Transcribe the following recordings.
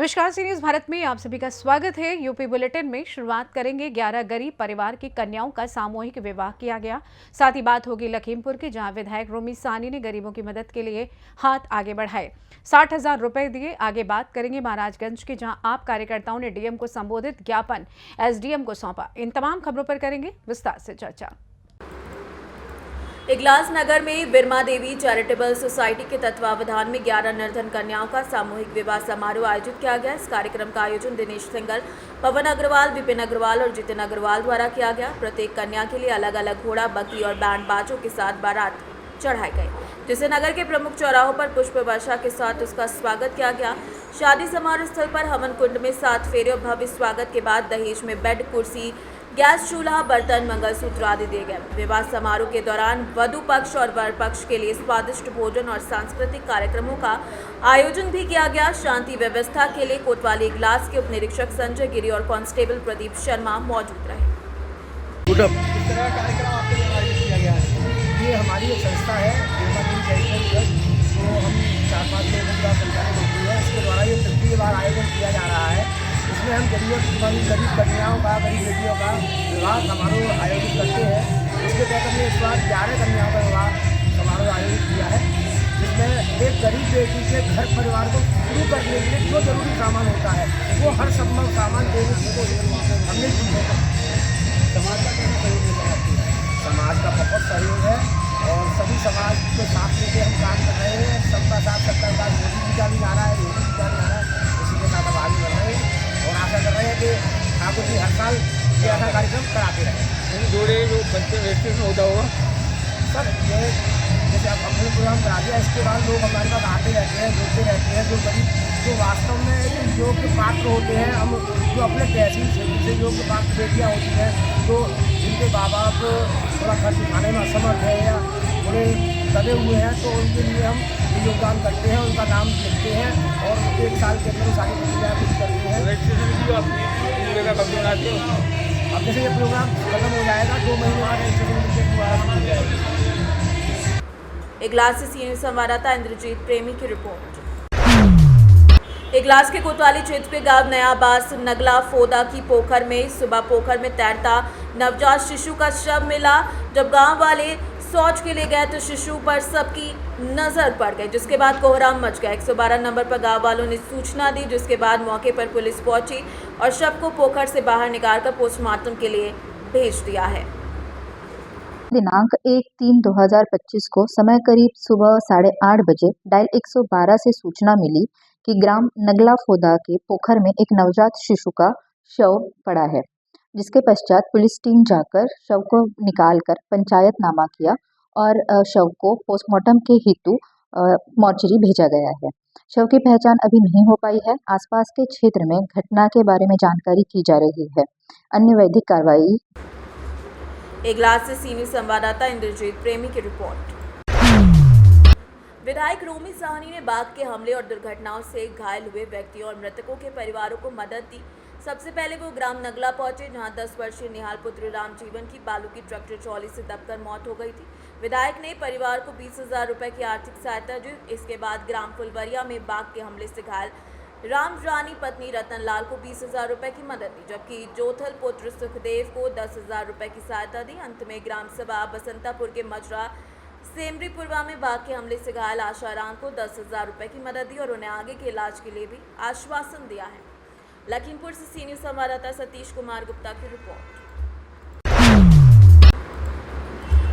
नमस्कार, सी न्यूज़ भारत में आप सभी का स्वागत है। यूपी बुलेटिन में शुरुआत करेंगे। 11 गरीब परिवार की कन्याओं का सामूहिक विवाह किया गया। साथ ही बात होगी लखीमपुर की, जहां विधायक रोमी साहनी ने गरीबों की मदद के लिए हाथ आगे बढ़ाए, 60,000 रुपए दिए। आगे बात करेंगे महाराजगंज की, जहां आप कार्यकर्ताओं ने डीएम को संबोधित ज्ञापन एसडीएम को सौंपा। इन तमाम खबरों पर करेंगे विस्तार से चर्चा। इगलास नगर में बिरमा देवी चैरिटेबल सोसाइटी के तत्वावधान में 11 निर्धन कन्याओं का सामूहिक विवाह समारोह आयोजित किया गया। इस कार्यक्रम का आयोजन दिनेश सिंगल, पवन अग्रवाल, विपिन अग्रवाल और जितिन अग्रवाल द्वारा किया गया। प्रत्येक कन्या के लिए अलग अलग घोड़ा, बकरी और बैंड बाजों के साथ बारात चढ़ाए गए, जिसे नगर के प्रमुख चौराहों पर पुष्प वर्षा के साथ उसका स्वागत किया गया। शादी समारोह स्थल पर हवन कुंड में 7 फेरे और भव्य स्वागत के बाद दहेज में बेड, कुर्सी, गैस चूल्हा, बर्तन, मंगलसूत्र आदि दिए गए। विवाह समारोह के दौरान वधु पक्ष और वर पक्ष के लिए स्वादिष्ट भोजन और सांस्कृतिक कार्यक्रमों का आयोजन भी किया गया। शांति व्यवस्था के लिए कोतवाली इगलास के उप निरीक्षक संजय गिरी और कांस्टेबल प्रदीप शर्मा मौजूद रहे। इस तरह का कार्यक्रम आपके द्वारा आयोजित किया गया है। ये हमारी एक संस्था है, बिरमा देवी चैरिटेबल ट्रस्ट, जो हम 4-5 लोगों का संचालित होती है। इसके द्वारा ये तृतीय बार आयोजन किया जा रहा है। इसमें हम गरीब कन्याओं का, गरीब बेटियों का विवाह समारोह आयोजित करते हैं। इसके तहत हमने इस बार 11 कन्याओं का विवाह समारोह आयोजित किया है, जिसमें एक गरीब बेटी के घर परिवार को शुरू करने के लिए जो जरूरी सामान होता है वो हर संभव सामान देने की कोशिश हमने की है। समाज का कैसा सहयोग मिल रहा है? समाज का बहुत सहयोग है और सभी समाज को साथ लेकर हम काम कर रहे हैं। सबका साथ, सबका साथ, मोदी जी का भी नारा है, योगी जी का भी नारा है। इसी के साथ हम आगे बढ़ रहे हैं और आशा कर रहे हैं कि ठाकुर जी हर साल ये ऐसा कार्यक्रम कराते रहें। जोड़े जो बच्चे रजिस्ट्रेशन होता होगा सर, ये जैसे आप अपने प्रोग्राम करा दिया, इसके बाद लोग हमारे पास आते रहते हैं, जुड़ते रहते हैं। जो गरीब, जो वास्तव में योग्य पात्र होते हैं, हम जो अपने तहसील क्षेत्र से योग्य पात्र बेटियाँ होती हैं, जो जिनके माँ बाप थोड़ा खर्च उठाने में असमर्थ है या थोड़े दबे हुए हैं, तो उनके लिए हम योगदान करते हैं, उनका नाम लिखते हैं और 1 साल के अंदर सारी प्रक्रिया पूरी करते हैं। रजिस्ट्रेशन की अपनी का कब बनाते हो? अब जैसे ये प्रोग्राम खत्म हो जाएगा, 2 महीने बाद रजिस्ट्रेशन हो जाएगा। इगलास से सीनियर संवाददाता इंद्रजीत प्रेमी की रिपोर्ट। इगलास के कोतवाली क्षेत्र के गांव नयाबास नगला फोदा की पोखर में सुबह पोखर में तैरता नवजात शिशु का शव मिला। जब गांव वाले शौच के लिए गए तो शिशु पर सबकी नजर पड़ गई, जिसके बाद कोहराम मच गया। 112 नंबर पर गांव वालों ने सूचना दी, जिसके बाद मौके पर पुलिस पहुंची और शव को पोखर से बाहर निकालकर पोस्टमार्टम के लिए भेज दिया है। दिनांक 1/3/2025 को समय करीब सुबह 8:30 बजे डायल 112 से सूचना मिली कि ग्राम नगला फोदा के पोखर में एक नवजात शिशु का शव पड़ा है, जिसके पश्चात पुलिस टीम जाकर शव को निकालकर पंचायतनामा किया और शव को पोस्टमार्टम के हेतु मॉर्चरी भेजा गया है। शव की पहचान अभी नहीं हो पाई है। आसपास के क्षेत्र में घटना के बारे में जानकारी की जा रही है। अन्य वैधिक कार्रवाई। इगलास से सीनियर संवाददाता इंद्रजीत प्रेमी की रिपोर्ट। विधायक रोमी साहनी ने बाघ के हमले और दुर्घटनाओं से घायल हुए व्यक्तियों और मृतकों के परिवारों को मदद दी। सबसे पहले वो ग्राम नगला पहुंचे, जहां 10 वर्षीय निहाल पुत्र राम जीवन की बालू की ट्रैक्टर ट्रॉली से दबकर मौत हो गई थी। विधायक ने परिवार को 20,000 रुपए की आर्थिक सहायता दी। इसके बाद ग्राम फुलवरिया में बाघ के हमले से घायल राम रानी पत्नी रतनलाल को 20,000 रुपए की मदद दी, जबकि जोथल पुत्र सुखदेव को 10,000 रुपए की सहायता दी। अंत में ग्राम सभा बसंतापुर के मजरा सेमरीपुरवा में बाघ के हमले से घायल आशाराम को 10,000 रुपए की मदद दी और उन्हें आगे के इलाज के लिए भी आश्वासन दिया है। लखीमपुर से सीनियर संवाददाता सतीश कुमार गुप्ता की रिपोर्ट।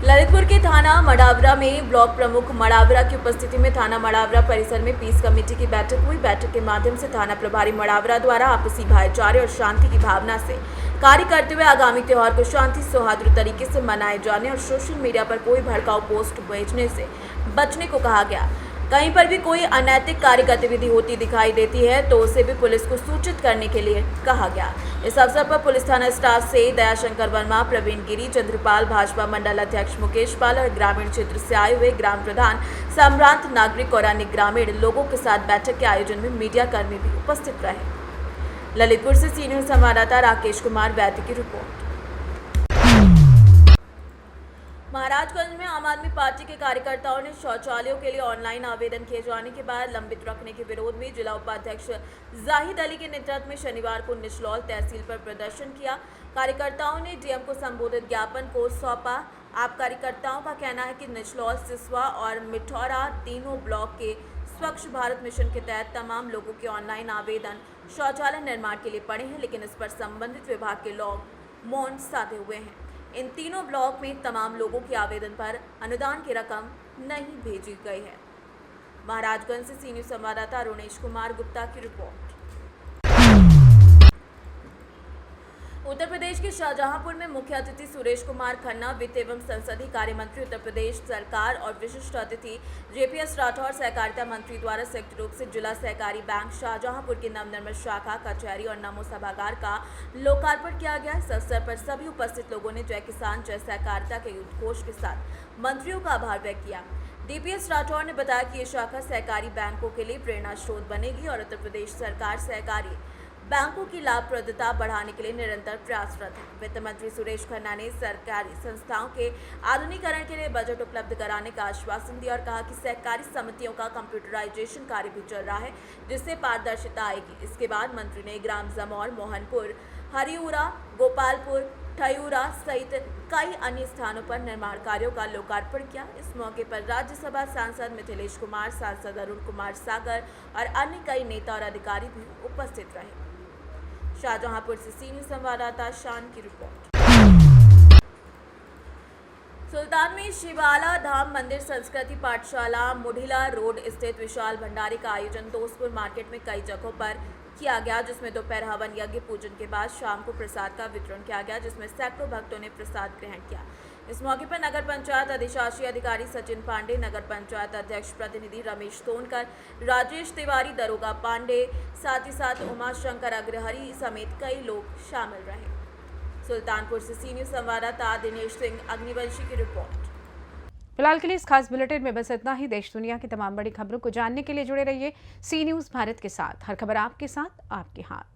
ललितपुर के थाना मडावरा में ब्लॉक प्रमुख मडावरा की उपस्थिति में थाना मडावरा परिसर में पीस कमेटी की बैठक हुई। बैठक के माध्यम से थाना प्रभारी मडावरा द्वारा आपसी भाईचारे और शांति की भावना से कार्य करते हुए आगामी त्योहार को शांति सौहार्द तरीके से मनाए जाने और सोशल मीडिया पर कोई भड़काऊ पोस्ट भेजने से बचने को कहा गया। कहीं पर भी कोई अनैतिक कार्य गतिविधि होती दिखाई देती है तो उसे भी पुलिस को सूचित करने के लिए कहा गया। इस अवसर पर पुलिस थाना स्टाफ से दयाशंकर वर्मा, प्रवीण गिरी, चंद्रपाल, भाजपा मंडल अध्यक्ष मुकेश पाल और ग्रामीण क्षेत्र से आए हुए ग्राम प्रधान, सम्रांत नागरिक और अन्य ग्रामीण लोगों के साथ बैठक के आयोजन में मीडिया कर्मी भी उपस्थित रहे। ललितपुर से सीनियर संवाददाता राकेश कुमार वैद्य की रिपोर्ट। महाराजगंज में आम आदमी पार्टी के कार्यकर्ताओं ने शौचालयों के लिए ऑनलाइन आवेदन किए जाने के बाद लंबित रखने के विरोध में जिला उपाध्यक्ष जाहिद अली के नेतृत्व में शनिवार को निचलौल तहसील पर प्रदर्शन किया। कार्यकर्ताओं ने डीएम को संबोधित ज्ञापन को सौंपा। आप कार्यकर्ताओं का कहना है कि निचलौल, सिसवा और मिठौरा तीनों ब्लॉक के स्वच्छ भारत मिशन के तहत तमाम लोगों के ऑनलाइन आवेदन शौचालय निर्माण के लिए पड़े हैं, लेकिन इस पर संबंधित विभाग के लोग मौन साधे हुए हैं। इन तीनों ब्लॉक में तमाम लोगों के आवेदन पर अनुदान की रकम नहीं भेजी गई है। महाराजगंज से सी न्यूज़ संवाददाता अरुणेश कुमार गुप्ता की रिपोर्ट। उत्तर प्रदेश के शाहजहांपुर में मुख्य अतिथि सुरेश कुमार खन्ना, वित्त एवं संसदीय कार्य मंत्री उत्तर प्रदेश सरकार और विशिष्ट अतिथि जेपीएस राठौर सहकारिता मंत्री द्वारा संयुक्त रूप से जिला सहकारी बैंक शाहजहांपुर की नवनिर्मित शाखा, कचहरी और नमो सभागार का लोकार्पण किया गया। इस अवसर पर सभी उपस्थित लोगों ने जय किसान जय सहकारिता के उद्घोष के साथ मंत्रियों का आभार व्यक्त किया। डीपीएस राठौर ने बताया कि ये शाखा सहकारी बैंकों के लिए प्रेरणा स्रोत बनेगी और उत्तर प्रदेश सरकार सहकारी बैंकों की लाभप्रदता बढ़ाने के लिए निरंतर प्रयासरत है। वित्त मंत्री सुरेश खन्ना ने सरकारी संस्थाओं के आधुनिकीकरण के लिए बजट उपलब्ध कराने का आश्वासन दिया और कहा कि सहकारी समितियों का कंप्यूटराइजेशन कार्य भी चल रहा है, जिससे पारदर्शिता आएगी। इसके बाद मंत्री ने ग्राम जमौर, मोहनपुर, हरिऊरा, गोपालपुर, ठयूरा सहित कई अन्य स्थानों पर निर्माण कार्यों का लोकार्पण किया। इस मौके पर राज्यसभा सांसद मिथिलेश कुमार, सांसद अरुण कुमार सागर और अन्य कई नेता और अधिकारी भी उपस्थित रहे। शाहजहांपुर से सी न्यूज़ संवाददाता शान की रिपोर्ट। सुल्तान में शिवाला धाम मंदिर संस्कृति पाठशाला मुढ़िला रोड स्थित विशाल भंडारे का आयोजन दोस्तपुर मार्केट में कई जगहों पर किया गया, जिसमें दोपहर हवन यज्ञ पूजन के बाद शाम को प्रसाद का वितरण किया गया, जिसमें सैकड़ों भक्तों ने प्रसाद ग्रहण किया। इस मौके पर नगर पंचायत अधिशासी अधिकारी सचिन पांडे, नगर पंचायत अध्यक्ष प्रतिनिधि रमेश तोनकर, राजेश तिवारी, दरोगा पांडे, साथ ही साथ उमाशंकर अग्रहरी समेत कई लोग शामिल रहे। सुल्तानपुर से सी न्यूज़ संवाददाता दिनेश सिंह अग्निवंशी की रिपोर्ट। फिलहाल के लिए इस खास बुलेटिन में बस इतना ही। देश दुनिया की तमाम बड़ी खबरों को जानने के लिए जुड़े रहिए सी न्यूज़ भारत के साथ। हर खबर आपके साथ, आपके हाथ।